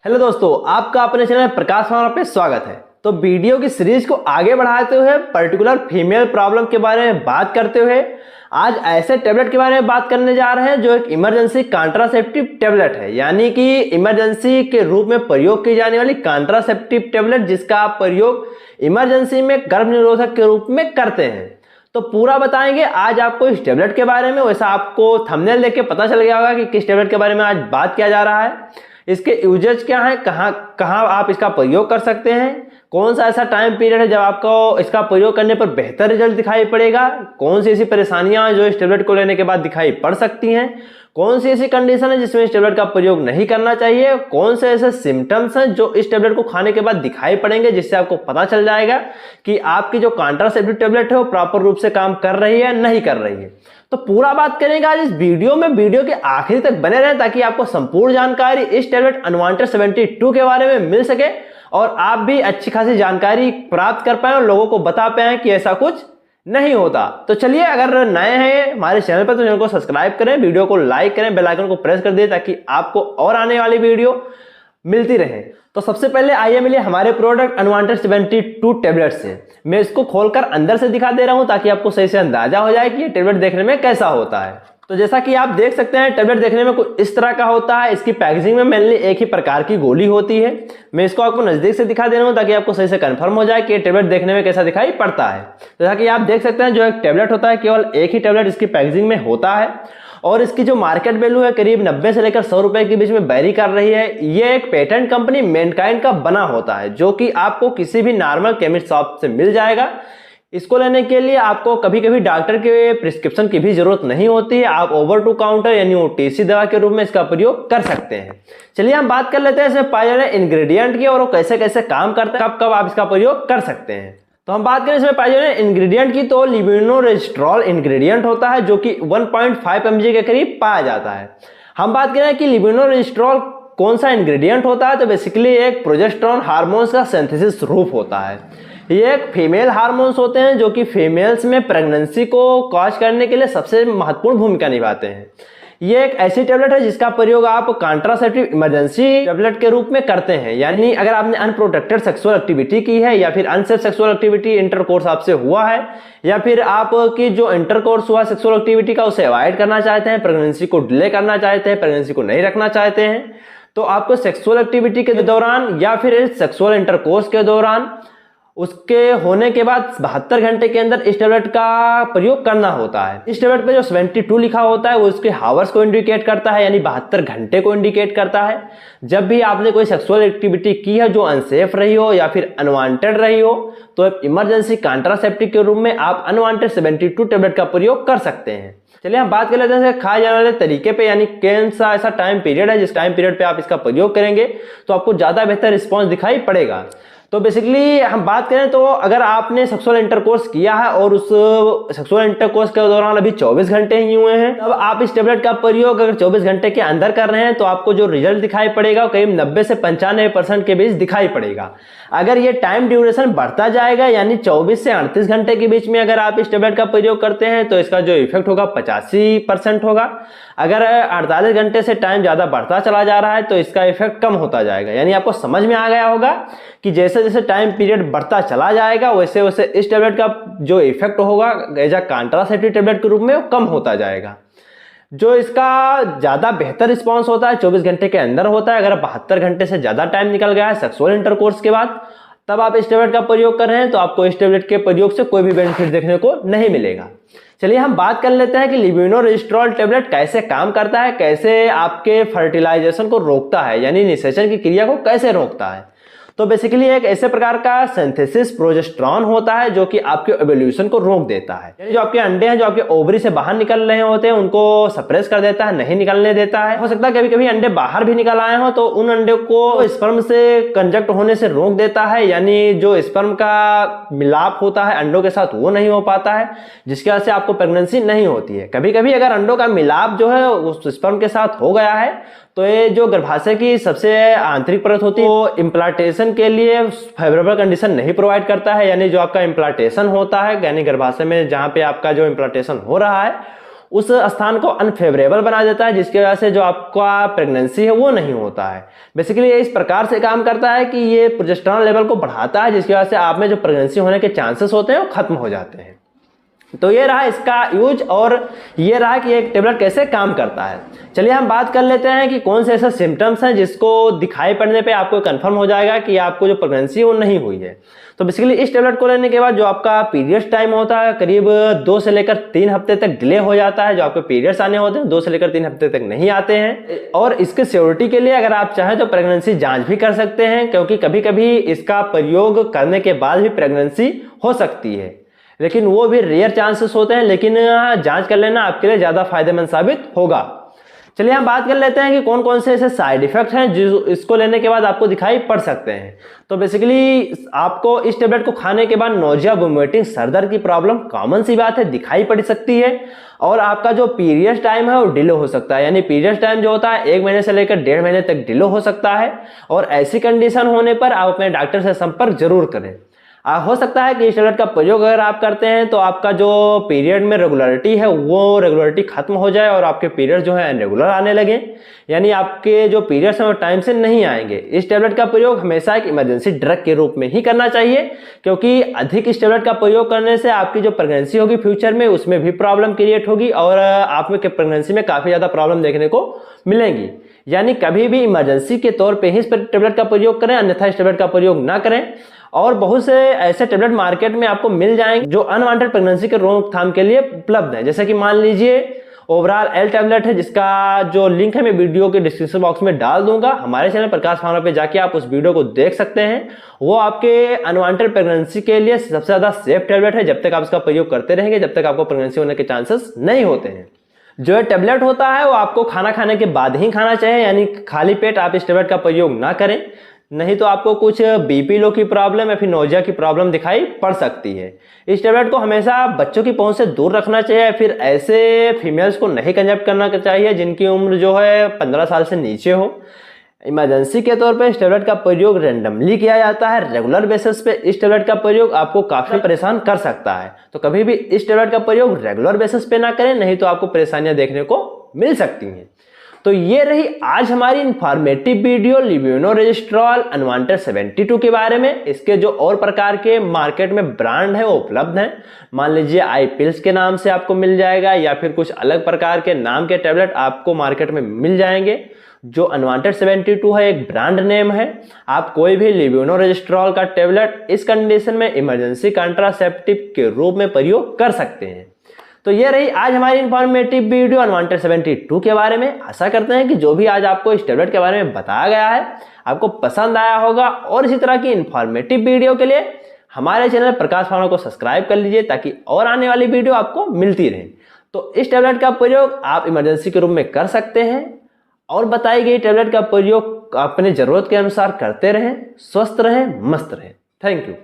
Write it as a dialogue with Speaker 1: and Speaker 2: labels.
Speaker 1: Hello दोस्तों, आपका अपने चैनल प्रकाश फार्मा पे स्वागत है। तो वीडियो की सीरीज को आगे बढ़ाते हुए पर्टिकुलर फीमेल प्रॉब्लम के बारे में बात करते हुए आज ऐसे टेबलेट के बारे में बात करने जा रहे हैं जो एक इमरजेंसी कॉन्ट्रासेप्टिव टेबलेट है, यानी कि इमरजेंसी के रूप में प्रयोग की जाने वाली कॉन्ट्रासेप्टिव टेबलेट जिसका आप प्रयोग इमरजेंसी में गर्भ निरोधक के रूप में करते हैं। तो पूरा बताएंगे आज आपको इस टेबलेट के बारे में। वैसा आपको थंबनेल देख के पता चल गया होगा कि किस टेबलेट के बारे में आज बात किया जा रहा है, इसके यूजेज क्या है, कहाँ आप इसका प्रयोग कर सकते हैं, कौन सा ऐसा टाइम पीरियड है जब आपको इसका प्रयोग करने पर बेहतर रिजल्ट दिखाई पड़ेगा, कौन सी ऐसी परेशानियां हैं जो इस टेबलेट को लेने के बाद दिखाई पड़ सकती हैं, कौन सी ऐसी कंडीशन है जिसमें इस टेबलेट का प्रयोग नहीं करना चाहिए, कौन से ऐसे सिम्टम्स हैं जो इस टेबलेट को खाने के बाद दिखाई पड़ेंगे जिससे आपको पता चल जाएगा कि आपकी जो कॉन्ट्रासेप्टिव टेबलेट है वो प्रॉपर रूप से काम कर रही है नहीं कर रही है। तो पूरा बात करेंगे आज इस वीडियो में। वीडियो के आखिर तक बने रहें ताकि आपको संपूर्ण जानकारी इस टेबलेट अनवांटेड 72 के बारे में मिल सके और आप भी अच्छी खासी जानकारी प्राप्त कर पाए और लोगों को बता पाए कि ऐसा कुछ नहीं होता। तो चलिए, अगर नए हैं हमारे चैनल पर तो चैनल को सब्सक्राइब करें, वीडियो को लाइक करें, बेल आइकन को प्रेस कर दें ताकि आपको और आने वाली वीडियो मिलती रहे। तो सबसे पहले आइए मिलिए हमारे प्रोडक्ट अनवांटेड 72 टेबलेट से। मैं इसको खोलकर अंदर से दिखा दे रहा हूं ताकि आपको सही से अंदाजा हो जाए कि ये टेबलेट देखने में कैसा होता है। तो जैसा कि आप देख सकते हैं टेबलेट देखने में कुछ इस तरह का होता है। इसकी पैकेजिंग में मेनली एक ही प्रकार की गोली होती है। मैं इसको आपको नजदीक से दिखा दे रहा हूं ताकि आपको सही से कंफर्म हो जाए कि ये टेबलेट देखने में कैसा दिखाई पड़ता है। जैसा कि आप देख सकते हैं जो एक टेबलेट होता है केवल एक ही टेबलेट इसकी पैकेजिंग में होता है और इसकी जो मार्केट वैल्यू है करीब 90 से लेकर 100 रुपए के बीच में वेरी कर रही है। ये एक पेटेंट कंपनी मैनकाइंड का बना होता है जो कि आपको किसी भी नॉर्मल केमिस्ट शॉप से मिल जाएगा। इसको लेने के लिए आपको कभी कभी डॉक्टर के प्रिस्क्रिप्शन की भी जरूरत नहीं होती है। आप ओवर टू काउंटर यानी ओटीसी दवा के रूप में इसका प्रयोग कर सकते हैं। चलिए हम बात कर लेते हैं इसमें पाए जाने इंग्रेडिएंट की और वो कैसे कैसे काम करते हैं, कब कब आप इसका प्रयोग कर सकते हैं। तो हम बात करें इसमें पाए जाने इंग्रेडिएंट की तो लिबिनोरेस्ट्रॉल इंग्रेडिएंट होता है जो कि 1.5 mg के करीब पाया जाता है। हम बात करें कि लिबिनोरेस्ट्रॉल कौन सा इंग्रेडिएंट होता है तो बेसिकली एक प्रोजेस्टेरोन हार्मोन्स का सिंथेसिस रूप होता है। ये एक फीमेल हार्मोन्स होते हैं जो कि फीमेल्स में प्रेगनेंसी को कॉज करने के लिए सबसे महत्वपूर्ण भूमिका निभाते हैं। ये एक ऐसी टेबलेट है जिसका प्रयोग आप कॉन्ट्रासेप्टिव इमरजेंसी टेबलेट के रूप में करते हैं, यानी अगर आपने अनप्रोटेक्टेड सेक्सुअल एक्टिविटी की है या फिर अनसेफ सेक्सुअल एक्टिविटी इंटरकोर्स आपसे हुआ है या फिर आपकी जो इंटरकोर्स हुआ सेक्सुअल एक्टिविटी का उसे अवॉइड करना चाहते हैं, प्रेगनेंसी को डिले करना चाहते हैं, प्रेगनेंसी को नहीं रखना चाहते हैं, तो आपको सेक्सुअल एक्टिविटी के दौरान या फिर सेक्सुअल इंटरकोर्स के दौरान उसके होने के बाद 72 घंटे के अंदर इस टेबलेट का प्रयोग करना होता है। इस टेबलेट पे जो 72 लिखा होता है वो उसके हावर्स को इंडिकेट करता है, यानी 72 घंटे को इंडिकेट करता है। जब भी आपने कोई सेक्सुअल एक्टिविटी की है जो अनसेफ रही हो या फिर अनवांटेड रही हो तो इमरजेंसी कॉन्ट्रासेप्टिव के रूप में आप अनवांटेड 72 टेबलेट का प्रयोग कर सकते हैं। चलिए हम बात कर लेते हैं खाए जाने वाले तरीके पे, यानी कौन सा ऐसा टाइम पीरियड है जिस टाइम पीरियड पे आप इसका प्रयोग करेंगे तो आपको ज्यादा बेहतर रिस्पॉन्स दिखाई पड़ेगा। तो बेसिकली हम बात करें तो अगर आपने सेक्सुअल इंटरकोर्स किया है और उस सेक्सुअल इंटरकोर्स के दौरान अभी 24 घंटे ही हुए हैं, तब आप इस टेबलेट का प्रयोग अगर 24 घंटे के अंदर कर रहे हैं तो आपको जो रिजल्ट दिखाई पड़ेगा करीब 90 से 95% के बीच दिखाई पड़ेगा। अगर ये टाइम ड्यूरेशन बढ़ता जाएगा यानी 24 से 38 घंटे के बीच में अगर आप इस टेबलेट का प्रयोग करते हैं तो इसका जो इफेक्ट होगा 85% होगा। अगर 48 घंटे से टाइम ज्यादा बढ़ता चला जा रहा है तो इसका इफेक्ट कम होता जाएगा। यानी आपको समझ में आ गया होगा कि जैसे जैसे टाइम पीरियड बढ़ता चला जाएगा वैसे वैसे इस टेबलेट का जो इफेक्ट होगा एज अ कॉन्ट्रासेप्टिव टेबलेट के रूप में वो कम होता जाएगा। जो इसका ज्यादा बेहतर रिस्पॉन्स होता है 24 घंटे के अंदर होता है। अगर 72 घंटे से ज्यादा टाइम निकल गया है सेक्सुअल इंटरकोर्स के बाद तब आप इस टेबलेट का प्रयोग कर रहे हैं तो आपको इस टेबलेट के प्रयोग से कोई भी बेनिफिट देखने को नहीं मिलेगा। चलिए हम बात कर लेते हैं कि लिबिनोरेस्ट्रॉल टेबलेट कैसे काम करता है, कैसे आपके फर्टिलाइजेशन को रोकता है, यानी निषेचन की क्रिया को कैसे रोकता है। तो बेसिकली एक ऐसे प्रकार का सिंथेसिस प्रोजेस्टेरोन होता है जो कि आपके एवोल्यूशन को रोक देता है, यानी जो आपके अंडे हैं जो आपके ओवरी से बाहर निकल रहे होते हैं उनको सप्रेस कर देता है, नहीं निकलने देता है। हो सकता है कभी कभी अंडे बाहर भी निकल आए हो तो उन अंडे को स्पर्म से कंजक्ट होने से रोक देता है, यानी जो स्पर्म का मिलाप होता है अंडों के साथ वो नहीं हो पाता है जिसकी वजह से आपको प्रेगनेंसी नहीं होती है। कभी कभी अगर अंडों का मिलाप जो है उस स्पर्म के साथ हो गया है तो ये जो गर्भाशय की सबसे आंतरिक परत होती है वो इम्प्लांटेशन के लिए फेवरेबल कंडीशन नहीं प्रोवाइड करता है, यानी जो आपका इम्प्लांटेशन होता है यानी गर्भाशय में जहां पे आपका जो इम्प्लांटेशन हो रहा है उस स्थान को अनफेवरेबल बना देता है, जिसकी वजह से जो आपका प्रेगनेंसी है वो नहीं होता है। बेसिकली ये इस प्रकार से काम करता है कि ये प्रोजेस्टेरॉन लेवल को बढ़ाता है, जिसकी वजह से आप में जो प्रेगनेंसी होने के चांसेस होते हैं वो खत्म हो जाते हैं। तो ये रहा इसका यूज और ये रहा कि एक टेबलेट कैसे काम करता है। चलिए हम बात कर लेते हैं कि कौन से ऐसे सिम्टम्स हैं जिसको दिखाई पड़ने पे आपको कंफर्म हो जाएगा कि आपको जो प्रेगनेंसी है वो नहीं हुई है। तो बेसिकली इस टेबलेट को लेने के बाद जो आपका पीरियड्स टाइम होता है करीब 2 से लेकर 3 हफ्ते तक डिले हो जाता है। जो आपके पीरियड्स आने होते हैं 2 से लेकर 3 हफ्ते तक नहीं आते हैं। और इसके सिक्योरिटी के लिए अगर आप चाहें तो प्रेगनेंसी जांच भी कर सकते हैं, क्योंकि कभी कभी इसका प्रयोग करने के बाद भी प्रेगनेंसी हो सकती है, लेकिन वो भी रेयर चांसेस होते हैं। लेकिन जांच कर लेना आपके लिए ज्यादा फायदेमंद साबित होगा। चलिए हम बात कर लेते हैं कि कौन कौन से ऐसे साइड इफेक्ट हैं जो इसको लेने के बाद आपको दिखाई पड़ सकते हैं। तो बेसिकली आपको इस टेबलेट को खाने के बाद नोजिया, वोमिटिंग, सर दर्द की प्रॉब्लम कॉमन सी बात है, दिखाई पड़ सकती है। और आपका जो पीरियड टाइम है वो डिले हो सकता है, यानी पीरियड टाइम जो होता है 1 महीने से लेकर 1.5 महीने तक डिले हो सकता है। और ऐसी कंडीशन होने पर आप अपने डॉक्टर से संपर्क जरूर करें। हो सकता है कि इस टेबलेट का प्रयोग अगर आप करते हैं तो आपका जो पीरियड में रेगुलरिटी है वो रेगुलरिटी खत्म हो जाए और आपके पीरियड जो है रेगुलर आने लगे, यानी आपके जो पीरियड्स हैं वो टाइम से नहीं आएंगे। इस टेबलेट का प्रयोग हमेशा एक इमरजेंसी ड्रग के रूप में ही करना चाहिए, क्योंकि अधिक इस टेबलेट का प्रयोग करने से आपकी जो प्रेगनेंसी होगी फ्यूचर में उसमें भी प्रॉब्लम क्रिएट होगी और आप में प्रेगनेंसी में काफी ज्यादा प्रॉब्लम देखने को मिलेंगी। यानी कभी भी इमरजेंसी के तौर पे ही इस टेबलेट का प्रयोग करें, अन्यथा इस टेबलेट का प्रयोग ना करें। और बहुत से ऐसे टेबलेट मार्केट में आपको मिल जाएंगे जो अनवांटेड प्रेगनेंसी के रोकथाम के लिए उपलब्ध है। जैसे कि मान लीजिए ओवरऑल एल टेबलेट है, जिसका जो लिंक है मैं वीडियो के डिस्क्रिप्शन बॉक्स में डाल दूंगा। हमारे चैनल प्रकाश फार्मा पे जाके आप उस वीडियो को देख सकते हैं। वो आपके अनवांटेड प्रेगनेंसी के लिए सबसे ज्यादा सेफ टेबलेट है। जब तक आप इसका प्रयोग करते रहेंगे जब तक आपको प्रेगनेंसी होने के चांसेस नहीं होते हैं। जो टेबलेट होता है वो आपको खाना खाने के बाद ही खाना चाहिए, यानी खाली पेट आप इस टेबलेट का प्रयोग ना करें, नहीं तो आपको कुछ बीपी लो की प्रॉब्लम या फिर नोजिया की प्रॉब्लम दिखाई पड़ सकती है। इस टेबलेट को हमेशा बच्चों की पहुंच से दूर रखना चाहिए, फिर ऐसे फीमेल्स को नहीं कंजप्ट करना चाहिए जिनकी उम्र जो है 15 साल से नीचे हो। इमरजेंसी के तौर पे इस टेबलेट का प्रयोग रैंडमली किया जाता है। रेगुलर बेसिस पे इस टेबलेट का प्रयोग आपको काफी परेशान कर सकता है, तो कभी भी इस टेबलेट का प्रयोग रेगुलर बेसिस पे ना करें, नहीं तो आपको परेशानियां देखने को मिल सकती हैं। तो ये रही आज हमारी इंफॉर्मेटिव वीडियो लिब्यूनोरेजिस्ट्रॉल अनवांटेड 72 के बारे में। इसके जो और प्रकार के मार्केट में ब्रांड है वो उपलब्ध हैं। मान लीजिए आई पिल्स के नाम से आपको मिल जाएगा, या फिर कुछ अलग प्रकार के नाम के टेबलेट आपको मार्केट में मिल जाएंगे। जो अनवांटेड 72 है एक ब्रांड नेम है। आप कोई भी लिब्यूनोरेजिस्ट्रॉल का टेबलेट इस कंडीशन में इमरजेंसी कंट्रासेप्टिव के रूप में प्रयोग कर सकते हैं। तो ये रही आज हमारी इंफॉर्मेटिव वीडियो अनवांटेड 72 के बारे में। आशा करते हैं कि जो भी आज आपको इस टेबलेट के बारे में बताया गया है आपको पसंद आया होगा। और इसी तरह की इंफॉर्मेटिव वीडियो के लिए हमारे चैनल प्रकाश फार्मा को सब्सक्राइब कर लीजिए, ताकि और आने वाली वीडियो आपको मिलती रहे। तो इस टेबलेट का प्रयोग आप इमरजेंसी के रूप में कर सकते हैं और बताई गई टेबलेट का प्रयोग अपने जरूरत के अनुसार करते रहें। स्वस्थ रहें, मस्त रहें। Thank you.